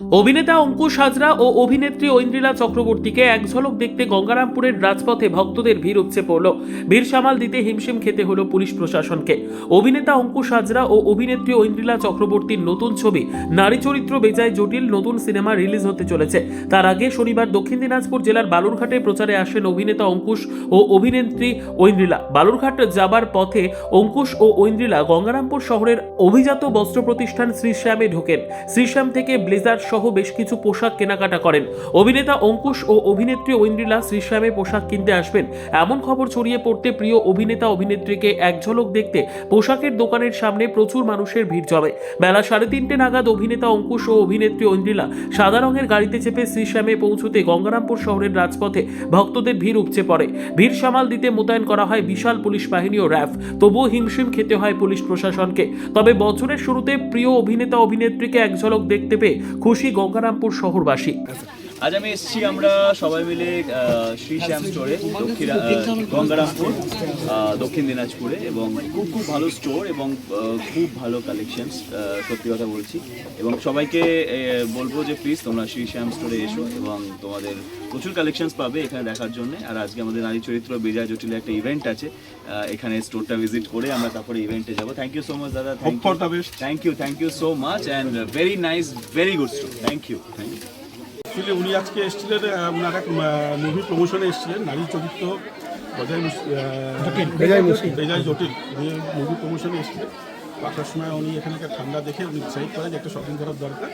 অভিনেতা অঙ্কুশ হাজরা ও অভিনেত্রী ঐন্দ্রিলা চক্রবর্তীকে এক ঝলক দেখতে গঙ্গারামপুরের রাজপথে ভক্তদের ভিড় উপচে পড়ল। ভিড় সামাল দিতে হিমশিম খেতে হলো পুলিশ প্রশাসনকে। অভিনেতা অঙ্কুশ হাজরা ও অভিনেত্রী ঐন্দ্রিলা চক্রবর্তীর নতুন ছবি নারী চরিত্র বেজায় জটিল নতুন সিনেমা রিলিজ হতে চলেছে। তার আগে শনিবার দক্ষিণ দিনাজপুর জেলার বালুরঘাটে প্রচারে আসেন অভিনেতা অঙ্কুশ ও অভিনেত্রী ঐন্দ্রিলা। বালুরঘাট যাবার পথে অঙ্কুশ ও ঐন্দ্রিলা গঙ্গারামপুর শহরের অভিজাত বস্ত্র প্রতিষ্ঠান শ্রীশ্যামে ঢোকেন। শ্রীশ্যাম থেকে ব্লেজার সহ বেশ কিছু পোশাক কেনাকাটা করেন। অভিনেতা অঙ্কুশ ও অভিনেত্রী ঐন্দ্রিলা শ্রীশ্যামে পোশাক কিনতে আসবেন এমন খবর ছড়িয়ে পড়তে প্রিয় অভিনেতা অভিনেত্রীকে এক ঝলক দেখতে পোশাকের দোকানের সামনে প্রচুর মানুষের ভিড় জমে। বেলা 3:30 নাগাদ অভিনেতা অঙ্কুশ ও অভিনেত্রী ঐন্দ্রিলা সাদা রঙের গাড়িতে চেপে শ্রীশ্যামে পৌঁছতে গঙ্গারামপুর শহরের রাজপথে ভক্তদের ভিড় উপচে পড়ে। ভিড় সামাল দিতে মোতায়েন করা হয় বিশাল পুলিশ বাহিনী ও র্যাফ। তবুও হিমশিম খেতে হয় পুলিশ প্রশাসনকে। তবে বছরের শুরুতে প্রিয় অভিনেতা অভিনেত্রীকে এক ঝলক দেখতে পেয়ে খুশি গঙ্গারামপুর শহরবাসী। আজ আমি এসেছি আমরা সবাই মিলে শ্রীশ্যাম স্টোরে গঙ্গারামপুর দক্ষিণ দিনাজপুরে, এবং খুব ভালো স্টোর এবং খুব ভালো কালেকশনস, সত্যি কথা বলছি। এবং সবাইকে বলবো যে প্লিজ তোমরা শ্রীশ্যাম স্টোরে এসো এবং তোমাদের প্রচুর কালেকশনস পাবে এখানে দেখার জন্য। আর আজকে আমাদের নারী চরিত্র বেজায় জটিল একটা ইভেন্ট আছে, এখানে স্টোরটা ভিজিট করে আমরা তারপরে ইভেন্টে যাবো। থ্যাংক ইউ সো মাচ দাদা, thank you so much and very nice, very good store. Thank you. Actually উনি আজকে এসেছিলেন, ওনার এক মুভি প্রমোশনে এসেছিলেন, নারী চরিত্র বেজায় জটিল, উনি মুভি প্রমোশনে এসেছিলেন। আসার সময় উনি এখানকার ঠান্ডা দেখে উনি ডিসাইড করেন যে একটা শপিং করার দরকার।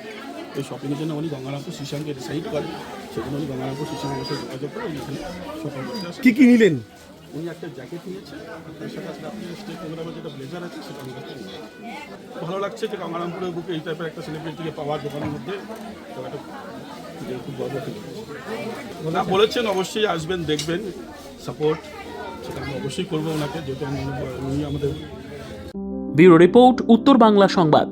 এই শপিংয়ের জন্য উনি গঙ্গারামপুর শ্রীশ্যামকে ডিসাইড করেন। সেজন্য উনি গঙ্গারামপুর শ্রীশ্যামের সাথে যোগাযোগ করে উনি এখানে শপিং করতে আসেন। কী নিলেন? উনি একটা জ্যাকেট নিয়েছেন, তার সাথে আজকে আপনি স্টেট প্রোগ্রামের যেটা ব্লেজার আছে সেটা আমি কাছে নিয়েছেন। ভালো লাগছে যে গঙ্গারামপুরের বুকে এই টাইপের একটা সেলিব্রিটিকে পাওয়ার দোকানের মধ্যে, তো একটা খুব গর্ব ফিল করছি। না বলেছেন অবশ্যই আসবেন, দেখবেন, সাপোর্ট সেটা আমি অবশ্যই করবো ওনাকে, যেহেতু উনি আমাদের। ব্যুরো রিপোর্ট, উত্তর বাংলা সংবাদ।